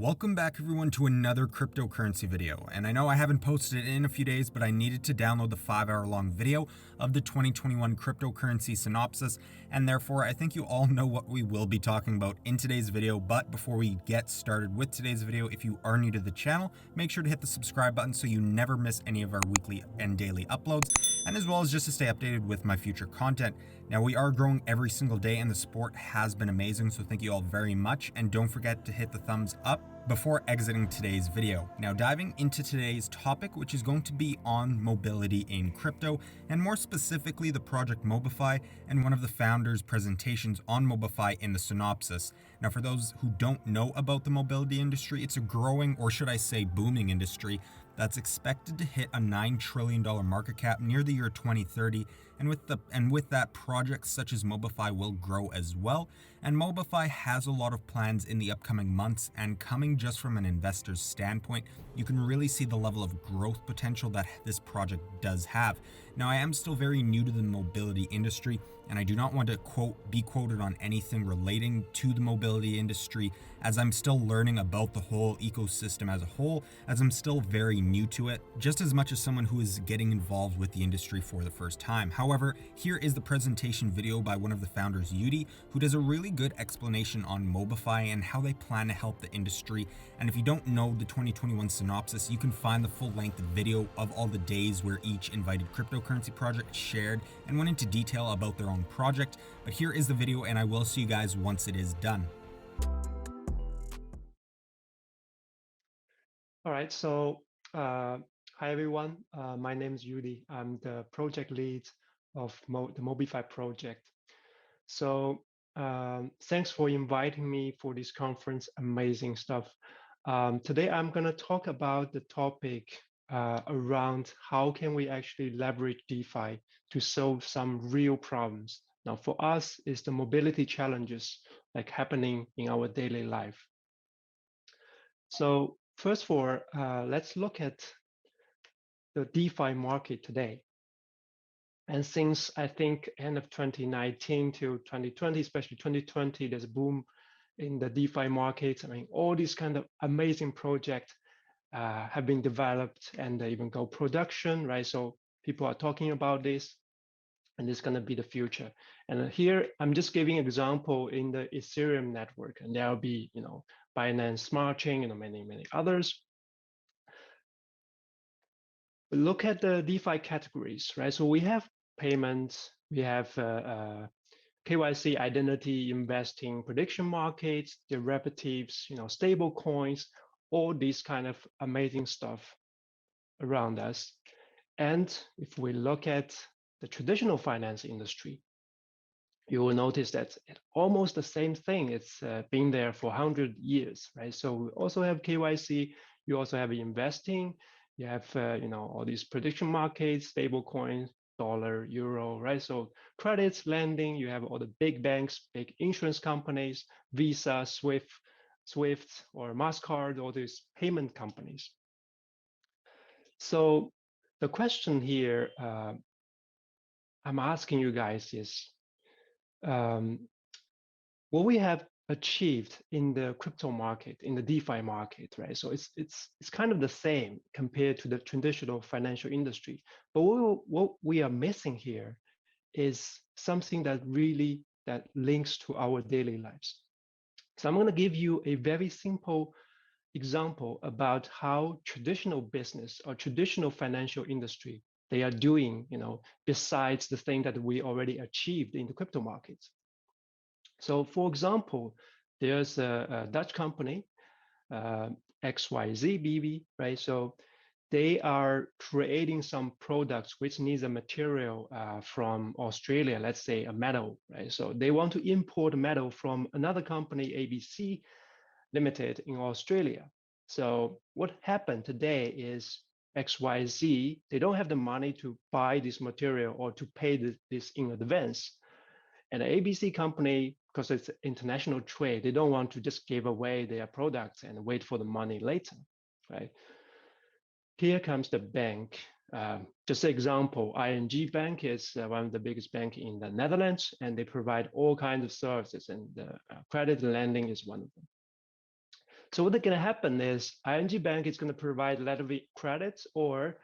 Welcome back everyone to another cryptocurrency video, and I know I haven't posted it in a few days, but I needed to download the 5-hour long video of the 2021 cryptocurrency synopsis, and therefore I think you all know what we will be talking about in today's video. But before we get started with today's video, if you are new to the channel, make sure to hit the subscribe button so you never miss any of our weekly and daily uploads, and as well as just to stay updated with my future content. Now, we are growing every single day and the support has been amazing, so thank you all very much, and don't forget to hit the thumbs up before exiting today's video. Now, diving into today's topic, which is going to be on mobility in crypto, and more specifically the project MoBiFI and one of the founders' presentations on MoBiFI in the synopsis. Now, for those who don't know about the mobility industry, it's a growing, or should I say booming industry, that's expected to hit a $9 trillion market cap near the year 2030, and with that, projects such as MoBiFI will grow as well. And MoBiFi has a lot of plans in the upcoming months, and coming just from an investor's standpoint, you can really see the level of growth potential that this project does have. Now, I am still very new to the mobility industry, and I do not want to be quoted on anything relating to the mobility industry, as I'm still learning about the whole ecosystem as a whole, as I'm still very new to it, just as much as someone who is getting involved with the industry for the first time. However, here is the presentation video by one of the founders, Yudi, who does a really good explanation on MoBiFi and how they plan to help the industry. And if you don't know the 2021 synopsis, you can find the full-length video of all the days where each invited cryptocurrency project shared and went into detail about their own project. But here is the video, and I will see you guys once it is done. All right, so hi everyone. My name is Yudi. I'm the project lead of the MoBiFi project. So thanks for inviting me for this conference. Amazing stuff. Today I'm going to talk about the topic around how can we actually leverage DeFi to solve some real problems. Now, for us, is the mobility challenges like happening in our daily life. So first of all, let's look at the DeFi market today. And since I think end of 2019 to 2020, especially 2020, there's a boom in the DeFi market. I mean, all these kind of amazing projects have been developed and they even go production, right? So people are talking about this, and it's going to be the future. And here I'm just giving an example in the Ethereum network, and there'll be, Binance Smart Chain, many others. Look at the DeFi categories, right? So we have payments, we have KYC, identity, investing, prediction markets, derivatives, stable coins, all these kind of amazing stuff around us. And if we look at the traditional finance industry, you will notice that it's almost the same thing. It's been there for 100 years, right? So we also have KYC, you also have investing, you have all these prediction markets, stable coins, dollar, euro, right? So credits, lending, you have all the big banks, big insurance companies, Visa, Swift, or MasterCard, all these payment companies. So the question here I'm asking you guys is, what we have achieved in the crypto market, in the DeFi market, right? So it's kind of the same compared to the traditional financial industry. But what we are missing here is something that links to our daily lives. So I'm going to give you a very simple example about how traditional business or traditional financial industry they are doing, besides the thing that we already achieved in the crypto markets. So for example, there's a Dutch company, XYZ BV, right? So they are creating some products which needs a material from Australia, let's say a metal, right? So they want to import metal from another company, ABC Limited in Australia. So what happened today is XYZ, they don't have the money to buy this material or to pay this in advance. And the ABC company, because it's international trade, they don't want to just give away their products and wait for the money later, right? Here comes the bank. Just an example, ING Bank is one of the biggest banks in the Netherlands, and they provide all kinds of services, and credit and lending is one of them. So what's going to happen is ING Bank is going to provide letter of credit or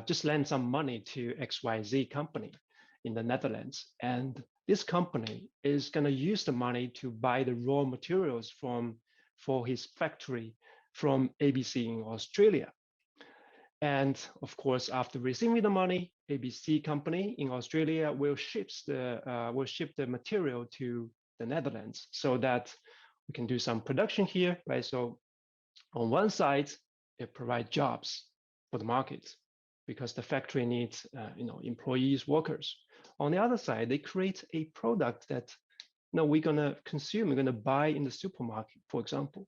just lend some money to XYZ company in the Netherlands. And this company is going to use the money to buy the raw materials for his factory from ABC in Australia. And of course, after receiving the money, ABC company in Australia will ship the material to the Netherlands so that we can do some production here, right? So on one side, it provides jobs for the market because the factory needs, employees, workers. On the other side, they create a product that we're gonna consume, we're gonna buy in the supermarket, for example.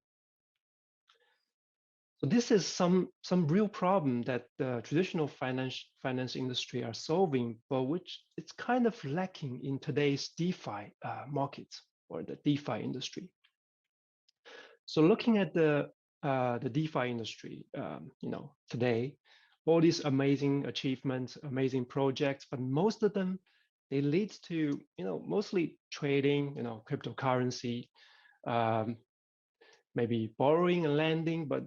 So this is some real problem that the traditional finance industry are solving, but which it's kind of lacking in today's DeFi market or the DeFi industry. So looking at the DeFi industry, today, all these amazing achievements, amazing projects, but most of them they lead to mostly trading, cryptocurrency, maybe borrowing and lending. But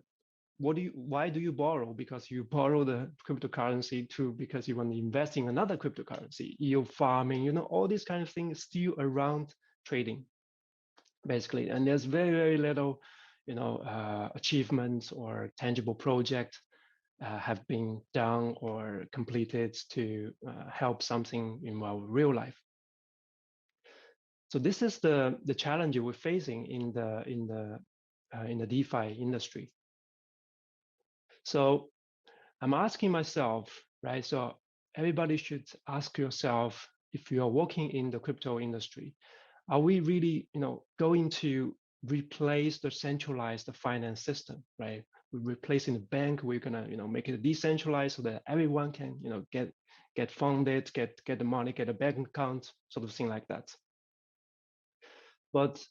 why do you borrow? Because you borrow the cryptocurrency because you want to invest in another cryptocurrency, yield farming, all these kind of things still around trading, basically. And there's very, very little, achievements or tangible projects have been done or completed to help something in our real life. So this is the challenge we're facing in the DeFi industry. So I'm asking myself, right? So everybody should ask yourself, if you are working in the crypto industry, are we really, going to replace the centralized finance system, right? We're replacing the bank. We're gonna, make it decentralized so that everyone can, get funded, get the money, get a bank account, sort of thing like that. But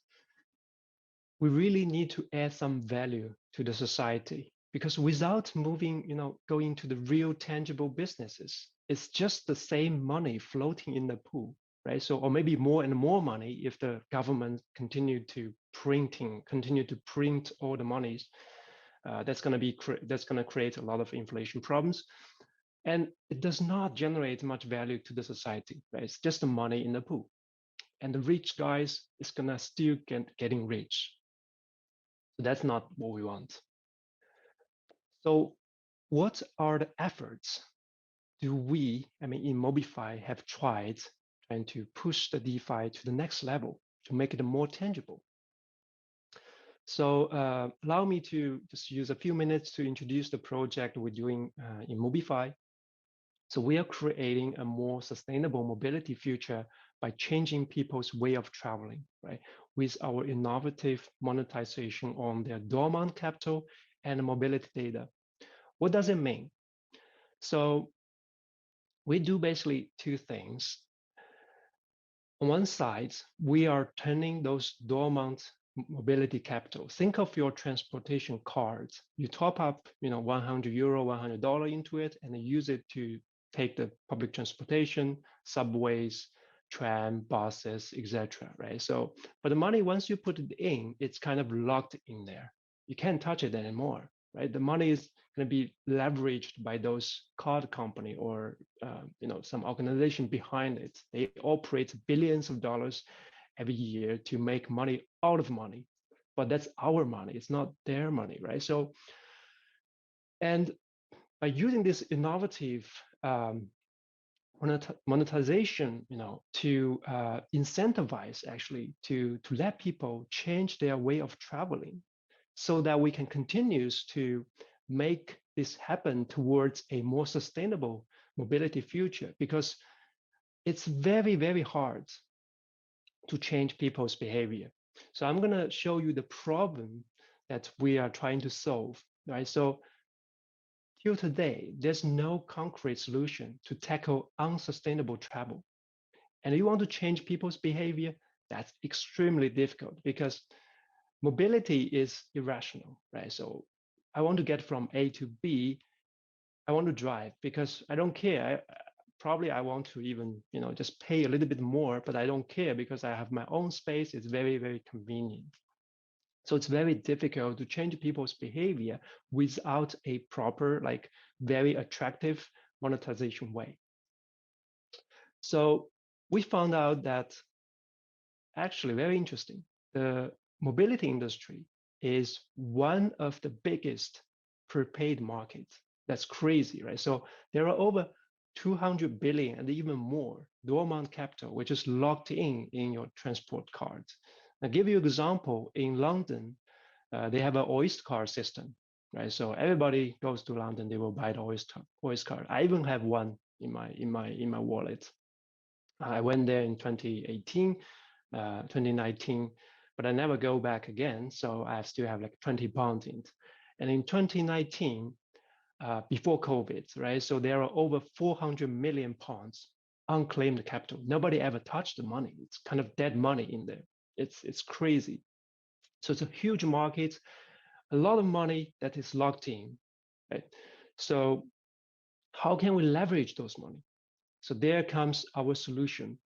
we really need to add some value to the society, because without moving, going to the real tangible businesses, it's just the same money floating in the pool, right? So, or maybe more and more money if the government continue to print all the monies. That's going to create a lot of inflation problems, and it does not generate much value to the society, right? It's just the money in the pool, and the rich guys is gonna still getting rich. So that's not what we want. So what are the efforts do we, in MoBiFi, have trying to push the DeFi to the next level to make it more tangible? So allow me to just use a few minutes to introduce the project we're doing in MoBiFi. So we are creating a more sustainable mobility future by changing people's way of traveling, right? With our innovative monetization on their dormant capital and mobility data. What does it mean? So we do basically two things. On one side, we are turning those dormant mobility capital. Think of your transportation cards. You top up, €100, $100 into it, and use it to take the public transportation, subways, tram, buses, etc. Right? So, but the money, once you put it in, it's kind of locked in there. You can't touch it anymore, right? The money is going to be leveraged by those card company or some organization behind it. They operate billions of dollars every year to make money out of money, but that's our money. It's not their money, right? So, and by using this innovative monetization, to incentivize actually to let people change their way of traveling, so that we can continue to make this happen towards a more sustainable mobility future, because it's very, very hard to change people's behavior. So I'm going to show you the problem that we are trying to solve, right? So till today, there's no concrete solution to tackle unsustainable travel. And you want to change people's behavior, that's extremely difficult because mobility is irrational, right? So I want to get from A to B. I want to drive because I don't care. Probably I want to even, just pay a little bit more, but I don't care because I have my own space. It's very, very convenient. So it's very difficult to change people's behavior without a proper, like very attractive monetization way. So we found out that actually very interesting. The mobility industry is one of the biggest prepaid markets. That's crazy, right? So there are over 200 billion and even more dormant capital, which is locked in your transport cards. I'll give you an example. In London, they have an Oyster card system, right? So everybody goes to London, they will buy the Oyster card. I even have one in my wallet. I went there in 2018, 2019, but I never go back again. So I still have like 20 pounds in it. And in 2019, before COVID, right? So there are over 400 million pounds unclaimed capital. Nobody ever touched the money. It's kind of dead money in there. It's crazy. So it's a huge market, a lot of money that is locked in, right? So how can we leverage those money? So there comes our solution.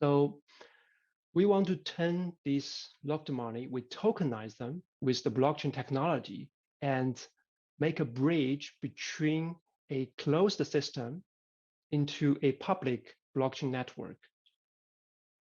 So we want to turn this locked money, we tokenize them with the blockchain technology and make a bridge between a closed system into a public blockchain network.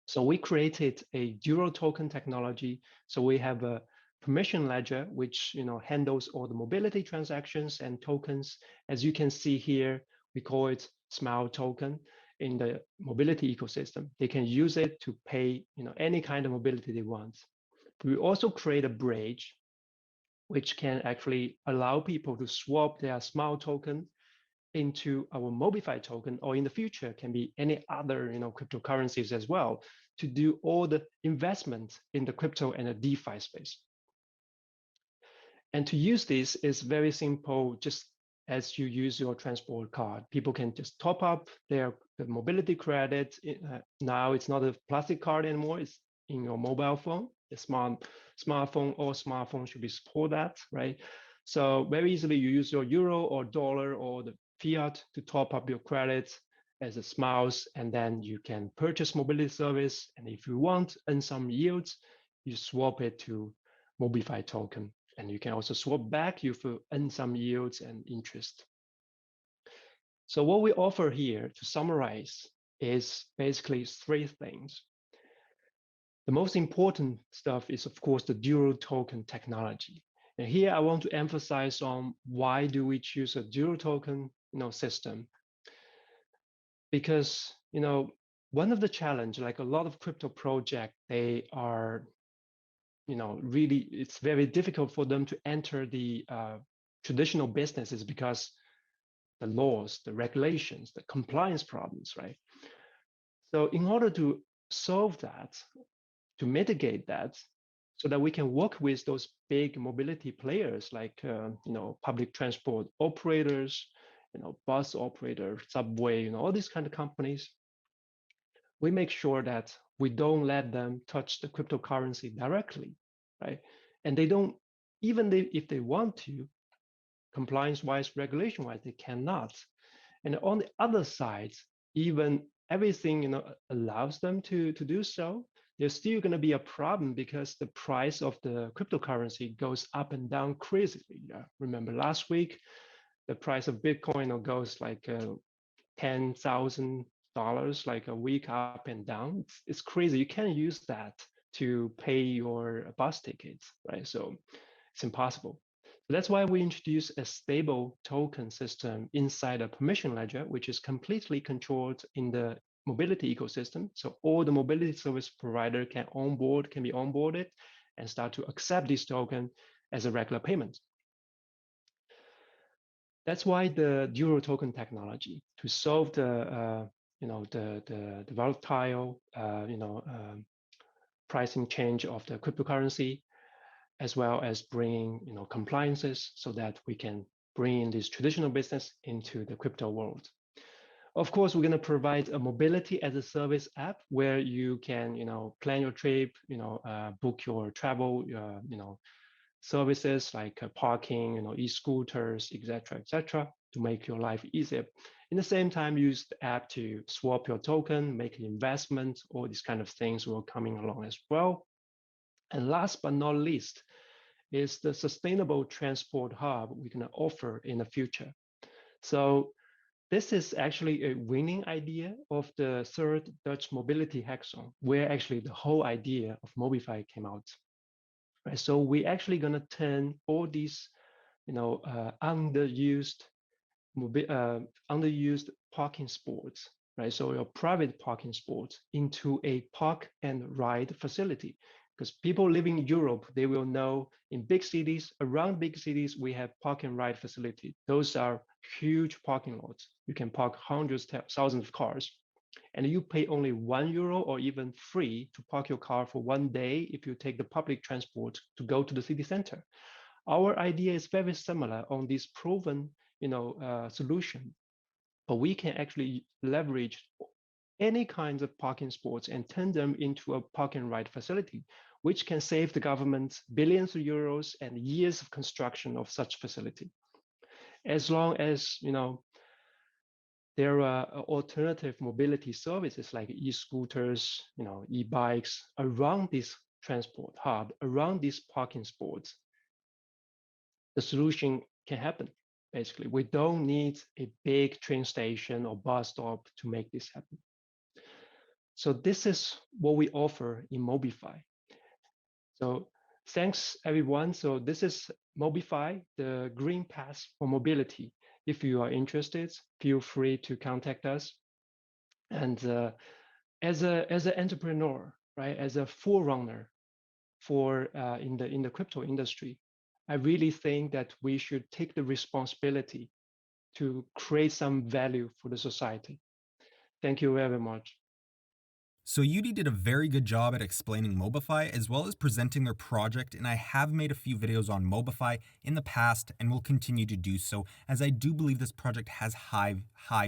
So we created a zero token technology. So we have a permission ledger, which handles all the mobility transactions and tokens. As you can see here, we call it Smile token in the mobility ecosystem. They can use it to pay any kind of mobility they want. We also create a bridge which can actually allow people to swap their Smile token into our MoBiFi token, or in the future can be any other cryptocurrencies as well, to do all the investment in the crypto and the DeFi space. And to use this is very simple, just as you use your transport card. People can just top up the mobility credit. Now it's not a plastic card anymore, it's in your mobile phone. The smartphone or smartphone should be support that, right? So very easily you use your euro or dollar or the fiat to top up your credits as a smiles, and then you can purchase mobility service. And if you want earn some yields, you swap it to MoBiFi token. And you can also swap back if you earn some yields and interest. So what we offer here, to summarize, is basically three things. The most important stuff is, of course, the zero token technology. And here I want to emphasize on why do we choose a zero token system? Because one of the challenge, like a lot of crypto projects, they are really, it's very difficult for them to enter the traditional businesses because the laws, the regulations, the compliance problems, right? So in order to solve that, to mitigate that, so that we can work with those big mobility players like public transport operators, bus operators, subway, all these kind of companies, we make sure that we don't let them touch the cryptocurrency directly, right? And they don't, even if they want to, compliance-wise, regulation-wise, they cannot. And on the other side, even everything allows them to do so, there's still going to be a problem because the price of the cryptocurrency goes up and down crazily. Yeah. Remember last week, the price of Bitcoin goes like $10,000 like a week up and down. It's crazy. You can't use that to pay your bus tickets, right? So it's impossible. So that's why we introduce a stable token system inside a permission ledger, which is completely controlled in the mobility ecosystem. So all the mobility service provider can be onboarded and start to accept this token as a regular payment. That's why the zero token technology, to solve the the volatile pricing change of the cryptocurrency, as well as bringing compliances so that we can bring in this traditional business into the crypto world. Of course, we're going to provide a mobility as a service app where you can plan your trip, book your travel, services like parking, e-scooters, etc., to make your life easier. In the same time, use the app to swap your token, make an investment, all these kind of things will coming along as well. And last but not least is the sustainable transport hub we're going to offer in the future. So this is actually a winning idea of the third Dutch mobility hackathon, where actually the whole idea of MoBiFI came out. Right? So we're actually going to turn all these, underused underused parking spots, right? So your private parking spots into a park and ride facility. Because people living in Europe, they will know in big cities, around big cities, we have park and ride facility. Those are huge parking lots. You can park hundreds, thousands of cars. And you pay only €1 or even free to park your car for one day if you take the public transport to go to the city center. Our idea is very similar on this proven solution, but we can actually leverage any kinds of parking spots and turn them into a park and ride facility, which can save the government billions of euros and years of construction of such facility. As long as there are alternative mobility services like e-scooters, e-bikes around this transport hub, around these parking spots, the solution can happen. Basically, we don't need a big train station or bus stop to make this happen. So this is what we offer in MoBiFi. So thanks everyone. So this is MoBiFi, the green path for mobility. If you are interested, feel free to contact us. And as an entrepreneur, right, as a forerunner for in the crypto industry, I really think that we should take the responsibility to create some value for the society. Thank you very much. So Yudi did a very good job at explaining MoBiFi as well as presenting their project, and I have made a few videos on MoBiFi in the past and will continue to do so, as I do believe this project has high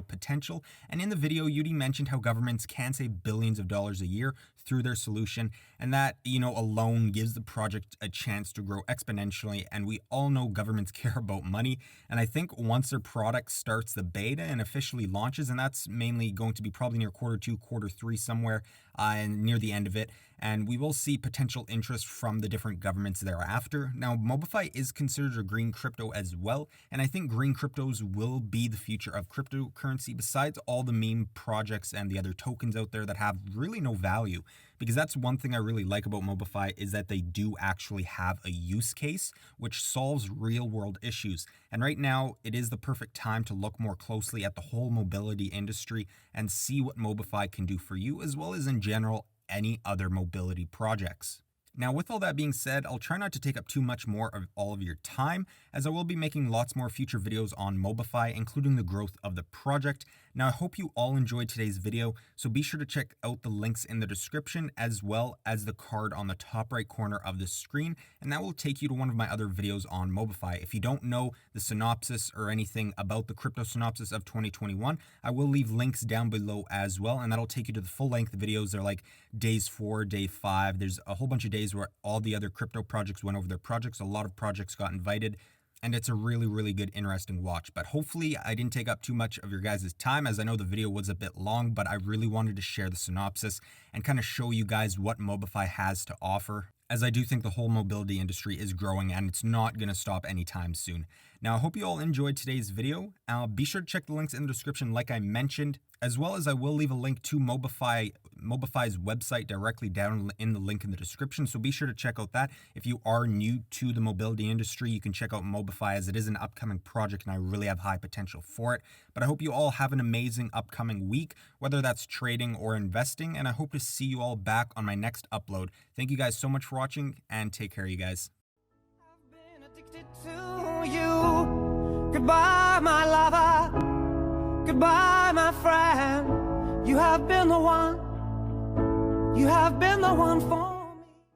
potential. And in the video, Yudi mentioned how governments can save billions of dollars a year through their solution, and that, alone gives the project a chance to grow exponentially. And we all know governments care about money, and I think once their product starts the beta and officially launches, and that's mainly going to be probably near Q2, Q3 somewhere, and near the end of it, and we will see potential interest from the different governments thereafter. Now, MoBiFi is considered a green crypto as well, and I think green cryptos will be the future of cryptocurrency besides all the meme projects and the other tokens out there that have really no value. Because that's one thing I really like about MoBiFi is that they do actually have a use case which solves real world issues. And right now, it is the perfect time to look more closely at the whole mobility industry and see what MoBiFi can do for you, as well as in general any other mobility projects. Now, with all that being said, I'll try not to take up too much more of all of your time, as I will be making lots more future videos on MoBiFi, including the growth of the project. Now, I hope you all enjoyed today's video, so be sure to check out the links in the description, as well as the card on the top right corner of the screen, and that will take you to one of my other videos on MoBiFi. If you don't know the synopsis or anything about the crypto synopsis of 2021, I will leave links down below as well, and that'll take you to the full-length videos. They're like days 4, day 5. There's a whole bunch of days where all the other crypto projects went over their projects. A lot of projects got invited, and it's a really, really good, interesting watch. But hopefully I didn't take up too much of your guys' time, as I know the video was a bit long, but I really wanted to share the synopsis and kind of show you guys what MoBiFi has to offer, as I do think the whole mobility industry is growing and it's not going to stop anytime soon. Now, I hope you all enjoyed today's video. Be sure to check the links in the description like I mentioned, as well as I will leave a link to MoBiFi's website directly down in the link in the description, so be sure to check out that. If you are new to the mobility industry, you can check out MoBiFi, as it is an upcoming project and I really have high potential for it. But I hope you all have an amazing upcoming week, whether that's trading or investing, and I hope to see you all back on my next upload. Thank you guys so much for watching, and take care, you guys. I've been addicted to you. Goodbye, my lover. Goodbye, my friend. You have been the one. You have been the one for